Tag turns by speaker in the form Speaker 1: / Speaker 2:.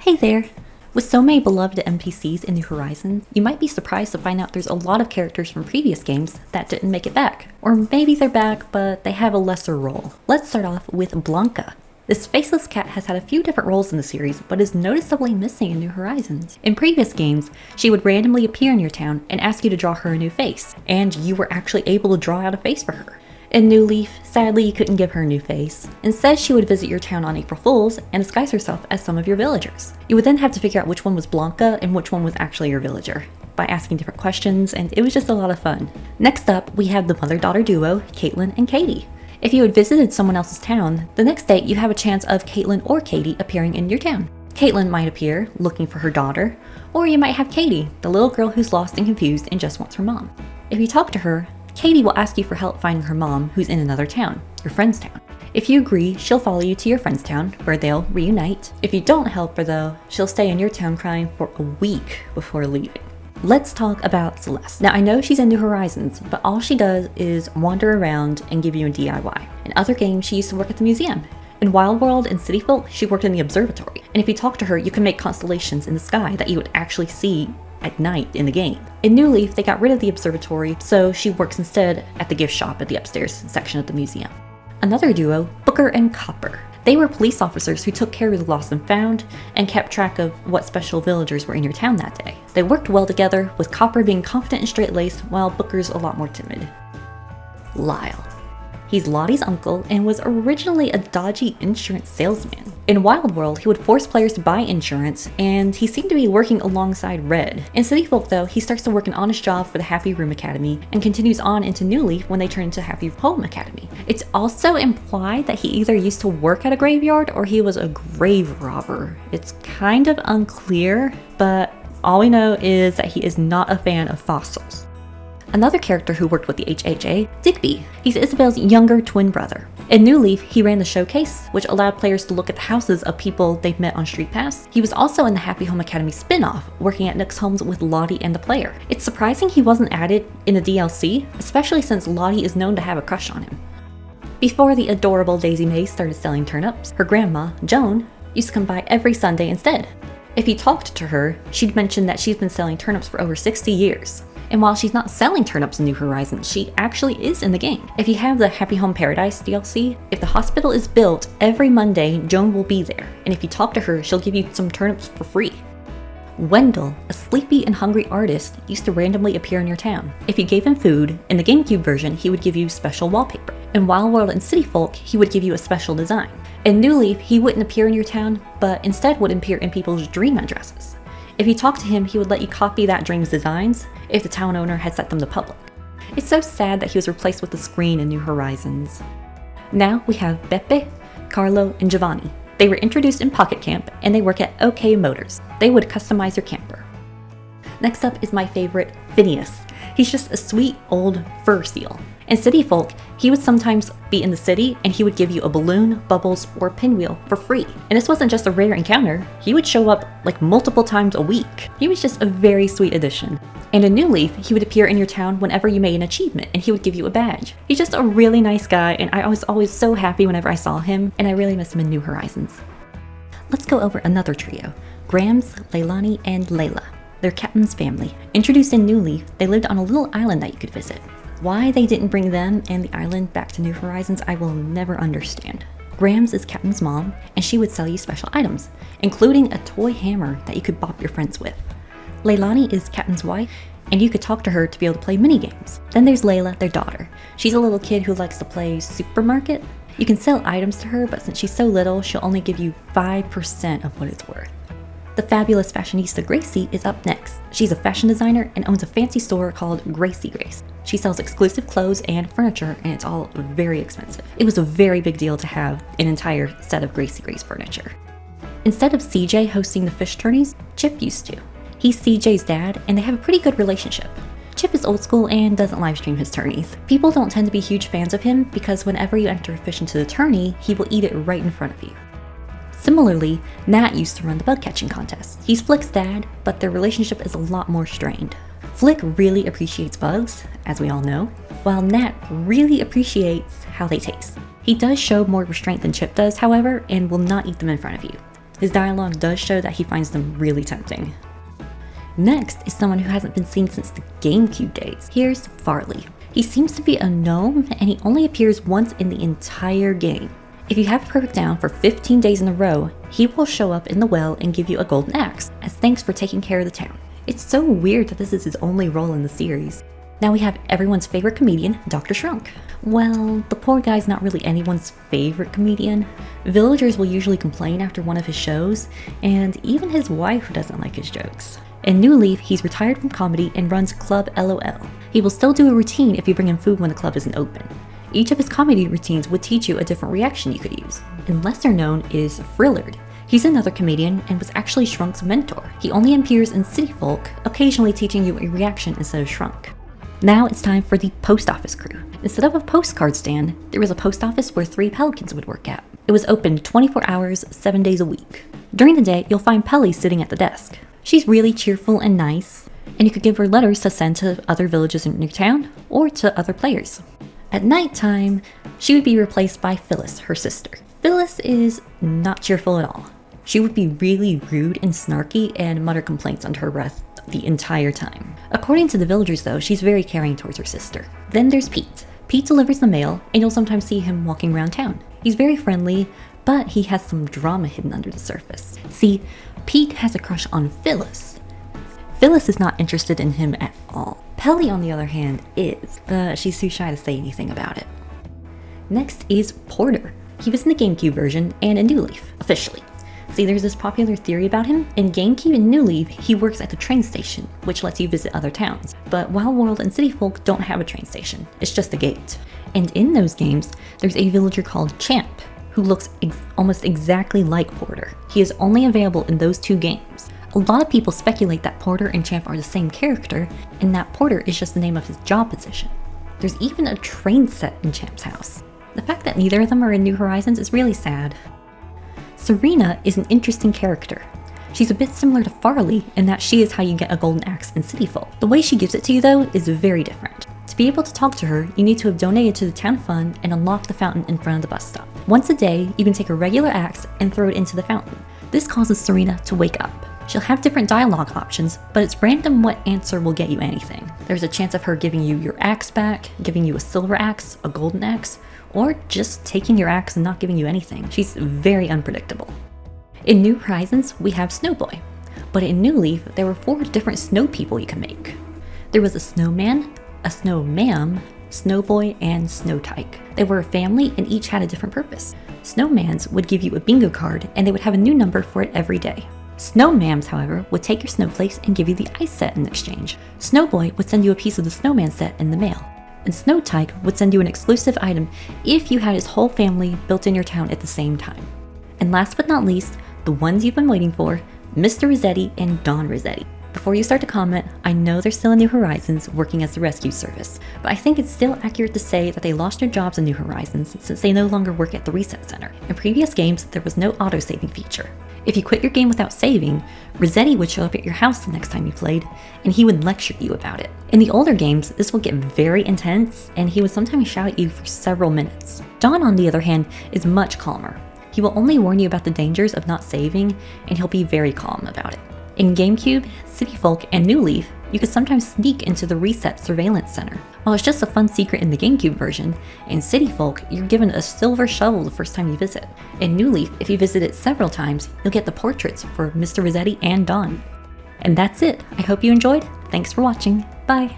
Speaker 1: Hey there! With so many beloved NPCs in New Horizons, you might be surprised to find out there's a lot of characters from previous games that didn't make it back. Or maybe they're back, but they have a lesser role. Let's start off with Blanca. This faceless cat has had a few different roles in the series, but is noticeably missing in New Horizons. In previous games, she would randomly appear in your town and ask you to draw her a new face, and you were actually able to draw out a face for her. In New Leaf, sadly you couldn't give her a new face. Instead, she would visit your town on April Fools and disguise herself as some of your villagers. You would then have to figure out which one was Blanca and which one was actually your villager, by asking different questions, and it was just a lot of fun. Next up, we have the mother-daughter duo, Kaitlin and Katie. If you had visited someone else's town, the next day you have a chance of Kaitlin or Katie appearing in your town. Kaitlin might appear, looking for her daughter, or you might have Katie, the little girl who's lost and confused and just wants her mom. If you talk to her, Katie will ask you for help finding her mom, who's in another town, your friend's town. If you agree, she'll follow you to your friend's town, where they'll reunite. If you don't help her though, she'll stay in your town crying for a week before leaving. Let's talk about Celeste. Now I know she's in New Horizons, but all she does is wander around and give you a DIY. In other games, she used to work at the museum. In Wild World and City Folk, she worked in the observatory. And if you talk to her, you can make constellations in the sky that you would actually see at night in the game. In New Leaf, they got rid of the observatory, so she works instead at the gift shop at the upstairs section of the museum. Another duo, Booker and Copper. They were police officers who took care of the lost and found and kept track of what special villagers were in your town that day. They worked well together, with Copper being confident and straight-laced, while Booker's a lot more timid. Lyle. He's Lottie's uncle and was originally a dodgy insurance salesman. In Wild World, he would force players to buy insurance, and he seemed to be working alongside Red. In City Folk though, he starts to work an honest job for the Happy Room Academy and continues on into New Leaf when they turn into Happy Home Academy. It's also implied that he either used to work at a graveyard or he was a grave robber. It's kind of unclear, but all we know is that he is not a fan of fossils. Another character who worked with the HHA, Digby. He's Isabel's younger twin brother. In New Leaf, he ran the showcase, which allowed players to look at the houses of people they've met on Street Pass. He was also in the Happy Home Academy spin-off, working at Nick's homes with Lottie and the player. It's surprising he wasn't added in the DLC, especially since Lottie is known to have a crush on him. Before the adorable Daisy Mae started selling turnips, her grandma, Joan, used to come by every Sunday instead. If you talked to her, she'd mention that she's been selling turnips for over 60 years. And while she's not selling turnips in New Horizons, she actually is in the game. If you have the Happy Home Paradise DLC, if the hospital is built, every Monday, Joan will be there. And if you talk to her, she'll give you some turnips for free. Wendall, a sleepy and hungry artist, used to randomly appear in your town. If you gave him food, in the GameCube version, he would give you special wallpaper. In Wild World and City Folk, he would give you a special design. In New Leaf, he wouldn't appear in your town, but instead would appear in people's dream addresses. If you talked to him, he would let you copy that dream's designs if the town owner had set them to public. It's so sad that he was replaced with the screen in New Horizons. Now we have Beppe, Carlo, and Giovanni. They were introduced in Pocket Camp, and they work at OK Motors. They would customize your camper. Next up is my favorite, Phineas. He's just a sweet old fur seal. In City Folk, he would sometimes be in the city and he would give you a balloon, bubbles, or pinwheel for free. And this wasn't just a rare encounter, he would show up like multiple times a week. He was just a very sweet addition. And in New Leaf, he would appear in your town whenever you made an achievement and he would give you a badge. He's just a really nice guy, and I was always so happy whenever I saw him, and I really miss him in New Horizons. Let's go over another trio, Grams, Leilani, and Leila. They're Captain's family. Introduced in New Leaf, they lived on a little island that you could visit. Why they didn't bring them and the island back to New Horizons, I will never understand. Grams is Captain's mom, and she would sell you special items, including a toy hammer that you could bop your friends with. Leilani is Captain's wife, and you could talk to her to be able to play mini-games. Then there's Leila, their daughter. She's a little kid who likes to play supermarket. You can sell items to her, but since she's so little, she'll only give you 5% of what it's worth. The fabulous fashionista Gracie is up next. She's a fashion designer and owns a fancy store called Gracie Grace. She sells exclusive clothes and furniture, and it's all very expensive. It was a very big deal to have an entire set of Gracie Grace furniture. Instead of CJ hosting the fish tourneys, Chip used to. He's CJ's dad, and they have a pretty good relationship. Chip is old school and doesn't livestream his tourneys. People don't tend to be huge fans of him because whenever you enter a fish into the tourney, he will eat it right in front of you. Similarly, Nat used to run the bug catching contest. He's Flick's dad, but their relationship is a lot more strained. Flick really appreciates bugs, as we all know, while Nat really appreciates how they taste. He does show more restraint than Chip does, however, and will not eat them in front of you. His dialogue does show that he finds them really tempting. Next is someone who hasn't been seen since the GameCube days. Here's Farley. He seems to be a gnome, and he only appears once in the entire game. If you have it perfect down for 15 days in a row, he will show up in the well and give you a golden axe, as thanks for taking care of the town. It's so weird that this is his only role in the series. Now we have everyone's favorite comedian, Dr. Shrunk. Well, the poor guy's not really anyone's favorite comedian. Villagers will usually complain after one of his shows, and even his wife doesn't like his jokes. In New Leaf, he's retired from comedy and runs Club LOL. He will still do a routine if you bring him food when the club isn't open. Each of his comedy routines would teach you a different reaction you could use. And lesser known is Frillard. He's another comedian and was actually Shrunk's mentor. He only appears in City Folk, occasionally teaching you a reaction instead of Shrunk. Now it's time for the post office crew. Instead of a postcard stand, there was a post office where 3 Pelicans would work at. It was open 24 hours, 7 days a week. During the day, you'll find Pelly sitting at the desk. She's really cheerful and nice, and you could give her letters to send to other villages in your town or to other players. At nighttime, she would be replaced by Phyllis, her sister. Phyllis is not cheerful at all. She would be really rude and snarky and mutter complaints under her breath the entire time. According to the villagers though, she's very caring towards her sister. Then there's Pete. Pete delivers the mail, and you'll sometimes see him walking around town. He's very friendly, but he has some drama hidden under the surface. See, Pete has a crush on Phyllis. Phyllis is not interested in him at all. Pelly, on the other hand, is, but she's too shy to say anything about it. Next is Porter. He was in the GameCube version and in New Leaf, officially. See, there's this popular theory about him. In GameCube and New Leaf, he works at the train station, which lets you visit other towns. But Wild World and City Folk don't have a train station. It's just a gate. And in those games, there's a villager called Champ, who looks almost exactly like Porter. He is only available in those 2 games. A lot of people speculate that Porter and Champ are the same character, and that Porter is just the name of his job position. There's even a train set in Champ's house. The fact that neither of them are in New Horizons is really sad. Serena is an interesting character. She's a bit similar to Farley in that she is how you get a golden axe in City Folk. The way she gives it to you though is very different. To be able to talk to her, you need to have donated to the town fund and unlock the fountain in front of the bus stop. Once a day, you can take a regular axe and throw it into the fountain. This causes Serena to wake up. She'll have different dialogue options, but it's random what answer will get you anything. There's a chance of her giving you your axe back, giving you a silver axe, a golden axe, or just taking your axe and not giving you anything. She's very unpredictable. In New Horizons, we have Snowboy, but in New Leaf, there were 4 different snow people you can make. There was a snowman, a snowmam, Snowboy, and Snowtyke. They were a family and each had a different purpose. Snowmans would give you a bingo card and they would have a new number for it every day. Snowmams, however, would take your snowflakes and give you the ice set in exchange. Snowboy would send you a piece of the snowman set in the mail. And Snowtyke would send you an exclusive item if you had his whole family built in your town at the same time. And last but not least, the ones you've been waiting for, Mr. Resetti and Don Resetti. Before you start to comment, I know they're still in New Horizons working as the rescue service, but I think it's still accurate to say that they lost their jobs in New Horizons since they no longer work at the Reset Center. In previous games, there was no auto-saving feature. If you quit your game without saving, Resetti would show up at your house the next time you played, and he would lecture you about it. In the older games, this would get very intense, and he would sometimes shout at you for several minutes. Don, on the other hand, is much calmer. He will only warn you about the dangers of not saving, and he'll be very calm about it. In GameCube, City Folk, and New Leaf, you could sometimes sneak into the Reset Surveillance Center. While it's just a fun secret in the GameCube version, in City Folk, you're given a silver shovel the first time you visit. In New Leaf, if you visit it several times, you'll get the portraits for Mr. Resetti and Don. And that's it. I hope you enjoyed. Thanks for watching. Bye.